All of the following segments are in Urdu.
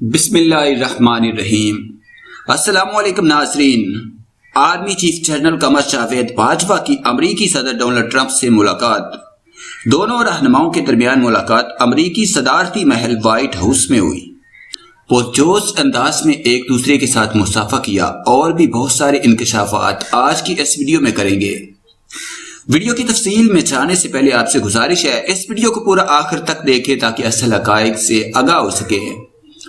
بسم اللہ الرحمن الرحیم۔ السلام علیکم ناظرین۔ Army chief general Qamar Javed Bajwa کی امریکی صدر ڈونلڈ ٹرمپ سے ملاقات۔ دونوں رہنماؤں کے درمیان ملاقات امریکی صدارتی محل وائٹ ہاؤس میں ہوئی۔ پرجوش انداز میں ایک دوسرے کے ساتھ مصافحہ کیا اور بھی بہت سارے انکشافات آج کی اس ویڈیو میں کریں گے۔ ویڈیو کی تفصیل میں جانے سے پہلے آپ سے گزارش ہے اس ویڈیو کو پورا آخر تک دیکھیں تاکہ اصل حقائق سے آگاہ ہو سکے۔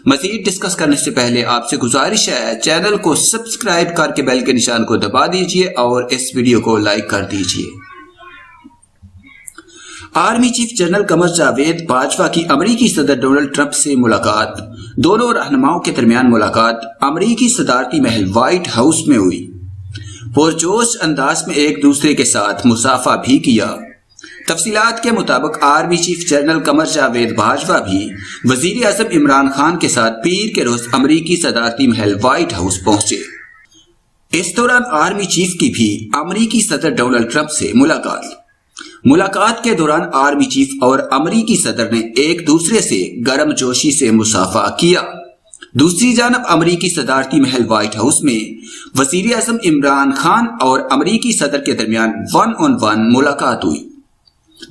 مزید ڈسکس کرنے سے پہلے آپ سے گزارش ہے چینل کو سبسکرائب کر کے بیل کے نشان کو دبا دیجئے اور اس ویڈیو کو لائک کر دیجئے۔ Army chief general Qamar Javed Bajwa کی امریکی صدر ڈونلڈ ٹرمپ سے ملاقات۔ دونوں رہنماؤں کے درمیان ملاقات امریکی صدارتی محل وائٹ ہاؤس میں ہوئی۔ پرجوش انداز میں ایک دوسرے کے ساتھ مصافحہ بھی کیا۔ تفصیلات کے مطابق army chief general Qamar Javed Bajwa بھی وزیر اعظم عمران خان کے ساتھ پیر کے روز امریکی صدارتی محل وائٹ ہاؤس پہنچے۔ اس دوران آرمی چیف کی بھی امریکی صدر ڈونلڈ ٹرمپ سے ملاقات کے دوران آرمی چیف اور امریکی صدر نے ایک دوسرے سے گرم جوشی سے مصافحہ کیا۔ دوسری جانب امریکی صدارتی محل وائٹ ہاؤس میں وزیر اعظم عمران خان اور امریکی صدر کے درمیان 1-on-1 ملاقات ہوئی۔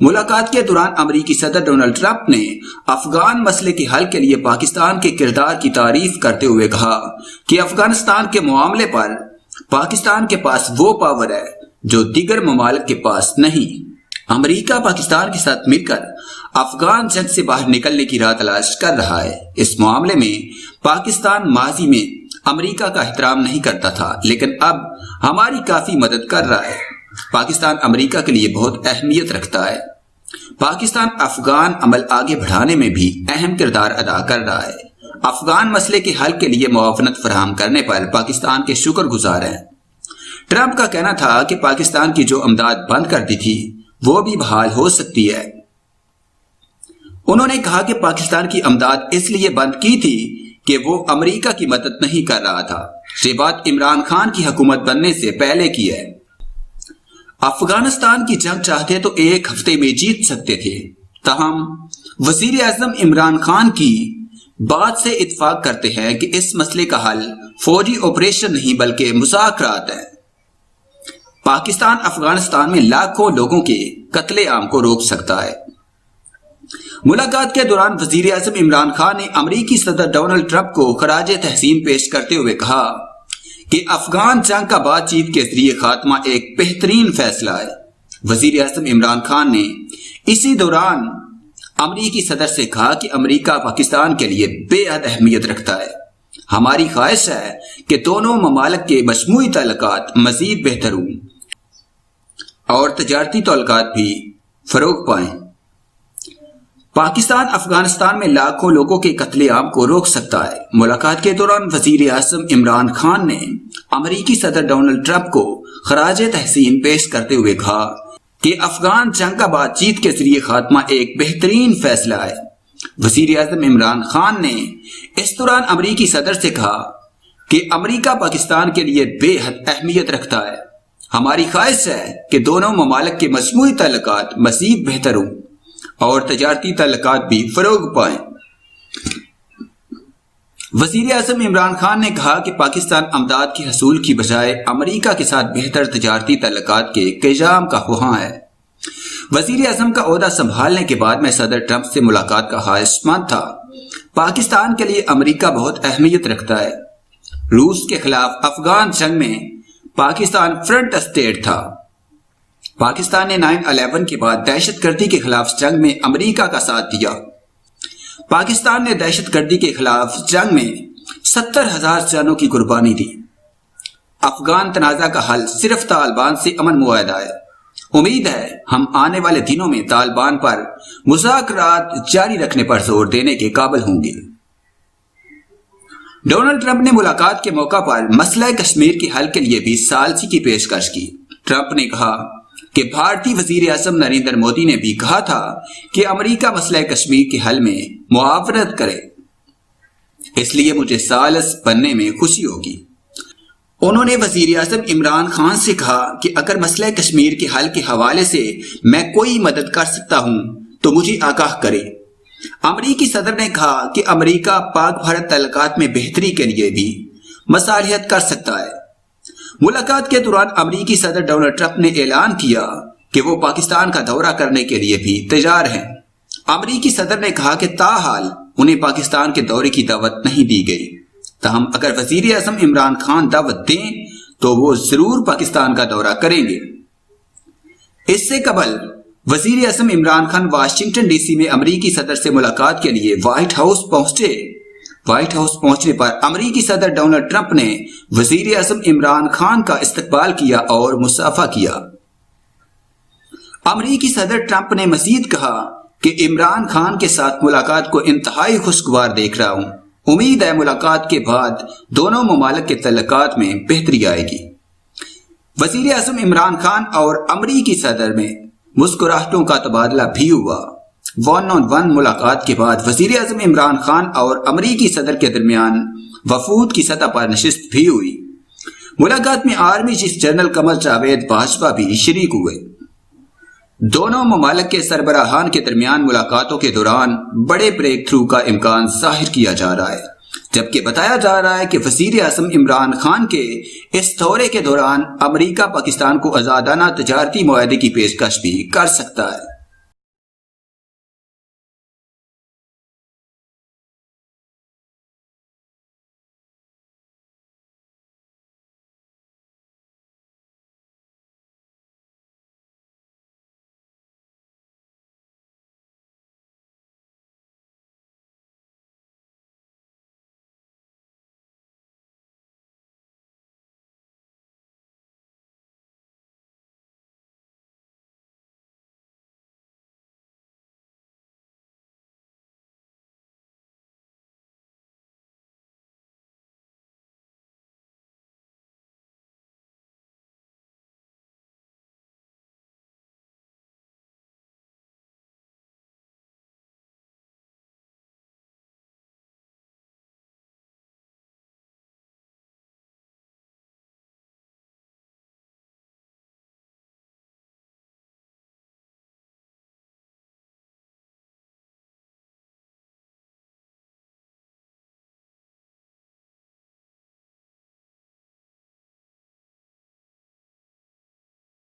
ملاقات کے دوران امریکی صدر ڈونلڈ ٹرمپ نے افغان مسئلے کے حل کے لیے پاکستان کے کردار کی تعریف کرتے ہوئے کہا کہ افغانستان کے معاملے پر پاکستان کے پاس وہ پاور ہے جو دیگر ممالک کے پاس نہیں۔ امریکہ پاکستان کے ساتھ مل کر افغان جنگ سے باہر نکلنے کی راہ تلاش کر رہا ہے۔ اس معاملے میں پاکستان ماضی میں امریکہ کا احترام نہیں کرتا تھا لیکن اب ہماری کافی مدد کر رہا ہے۔ پاکستان امریکہ کے لیے بہت اہمیت رکھتا ہے۔ پاکستان افغان عمل آگے بڑھانے میں بھی اہم کردار ادا کر رہا ہے۔ افغان مسئلے کے حل کے لیے معاونت فراہم کرنے پر پاکستان کے شکر گزار ہیں۔ ٹرمپ کا کہنا تھا کہ پاکستان کی جو امداد بند کر دی تھی وہ بھی بحال ہو سکتی ہے۔ انہوں نے کہا کہ پاکستان کی امداد اس لیے بند کی تھی کہ وہ امریکہ کی مدد نہیں کر رہا تھا۔ یہ بات عمران خان کی حکومت بننے سے پہلے کی ہے۔ افغانستان کی جنگ چاہتے تو ایک ہفتے میں جیت سکتے تھے، تاہم وزیر اعظم عمران خان کی بات سے اتفاق کرتے ہیں کہ اس مسئلے کا حل فوجی آپریشن نہیں بلکہ مذاکرات ہیں۔ پاکستان افغانستان میں لاکھوں لوگوں کے قتل عام کو روک سکتا ہے۔ ملاقات کے دوران وزیر اعظم عمران خان نے امریکی صدر ڈونلڈ ٹرمپ کو خراج تحسین پیش کرتے ہوئے کہا کہ افغان جنگ کا بات چیت کے ذریعے خاتمہ ایک بہترین فیصلہ ہے۔ وزیر اعظم عمران خان نے اسی دوران امریکی صدر سے کہا کہ امریکہ پاکستان کے لیے بے حد اہمیت رکھتا ہے۔ ہماری خواہش ہے کہ دونوں ممالک کے مجموعی تعلقات مزید بہتر ہوں اور تجارتی تعلقات بھی فروغ پائیں۔ پاکستان افغانستان میں لاکھوں لوگوں کے قتل عام کو روک سکتا ہے۔ ملاقات کے دوران وزیر اعظم عمران خان نے امریکی صدر ڈونلڈ ٹرمپ کو خراج تحسین پیش کرتے ہوئے کہا کہ افغان جنگ کا بات چیت کے ذریعے خاتمہ ایک بہترین فیصلہ ہے۔ وزیر اعظم عمران خان نے اس دوران امریکی صدر سے کہا کہ امریکہ پاکستان کے لیے بے حد اہمیت رکھتا ہے۔ ہماری خواہش ہے کہ دونوں ممالک کے مجموعی تعلقات مزید بہتر ہوں اور تجارتی تعلقات بھی فروغ پائیں۔ وزیر اعظم عمران خان نے کہا کہ پاکستان امداد کے حصول کی بجائے امریکہ کے ساتھ بہتر تجارتی تعلقات کے قیام کا خواہاں ہے۔ وزیر اعظم کا عہدہ سنبھالنے کے بعد میں صدر ٹرمپ سے ملاقات کا خواہش مند تھا۔ پاکستان کے لیے امریکہ بہت اہمیت رکھتا ہے۔ روس کے خلاف افغان جنگ میں پاکستان فرنٹ اسٹیٹ تھا۔ پاکستان نے 9/11 کے بعد دہشت گردی کے خلاف جنگ میں امریکہ کا ساتھ دیا۔ پاکستان نے دہشت گردی کے خلاف جنگ میں 70,000 جانوں کی قربانی دی۔ افغان تنازع کا حل صرف طالبان سے امن معاہدہ ہے۔ امید ہے ہم آنے والے دنوں میں طالبان پر مذاکرات جاری رکھنے پر زور دینے کے قابل ہوں گے۔ ڈونلڈ ٹرمپ نے ملاقات کے موقع پر مسئلہ کشمیر کے حل کے لیے بھی ثالثی کی پیشکش کی۔ ٹرمپ نے کہا کہ بھارتی وزیر اعظم نریندر مودی نے بھی کہا تھا کہ امریکہ مسئلہ کشمیر کے حل میں معاونت کرے، اس لیے مجھے ثالث بننے میں خوشی ہوگی۔ انہوں نے وزیر اعظم عمران خان سے کہا کہ اگر مسئلہ کشمیر کے حل کے حوالے سے میں کوئی مدد کر سکتا ہوں تو مجھے آگاہ کرے۔ امریکی صدر نے کہا کہ امریکہ پاک بھارت تعلقات میں بہتری کے لیے بھی مصالحت کر سکتا ہے۔ ملاقات کے دوران امریکی صدر ڈونلڈ ٹرمپ نے اعلان کیا کہ وہ پاکستان کا دورہ کرنے کے لیے بھی تیار ہیں۔ امریکی صدر نے کہا کہ تاحال انہیں پاکستان کے دورے کی دعوت نہیں دی گئی، تاہم اگر وزیر اعظم عمران خان دعوت دیں تو وہ ضرور پاکستان کا دورہ کریں گے۔ اس سے قبل وزیر اعظم Imran Khan Washington D C میں امریکی صدر سے ملاقات کے لیے وائٹ ہاؤس پہنچے۔ وائٹ ہاؤس پہنچنے پر امریکی صدر ڈونلڈ ٹرمپ نے وزیر اعظم عمران خان کا استقبال کیا اور مصافحہ کیا۔ امریکی صدر ٹرمپ نے مزید کہا کہ عمران خان کے ساتھ ملاقات کو انتہائی خوشگوار دیکھ رہا ہوں۔ امید ہے ملاقات کے بعد دونوں ممالک کے تعلقات میں بہتری آئے گی۔ وزیر اعظم عمران خان اور امریکی صدر میں مسکراہٹوں کا تبادلہ بھی ہوا۔ 1-on-1 ملاقات کے بعد وزیر اعظم عمران خان اور امریکی صدر کے درمیان وفود کی سطح پر نشست بھی ہوئی۔ ملاقات میں army chief general Qamar Javed Bajwa بھی شریک ہوئے۔ دونوں ممالک کے سربراہان کے درمیان ملاقاتوں کے دوران بڑے بریک تھرو کا امکان ظاہر کیا جا رہا ہے، جبکہ بتایا جا رہا ہے کہ وزیر اعظم عمران خان کے اس دورے کے دوران امریکہ پاکستان کو آزادانہ تجارتی معاہدے کی پیشکش بھی کر سکتا ہے۔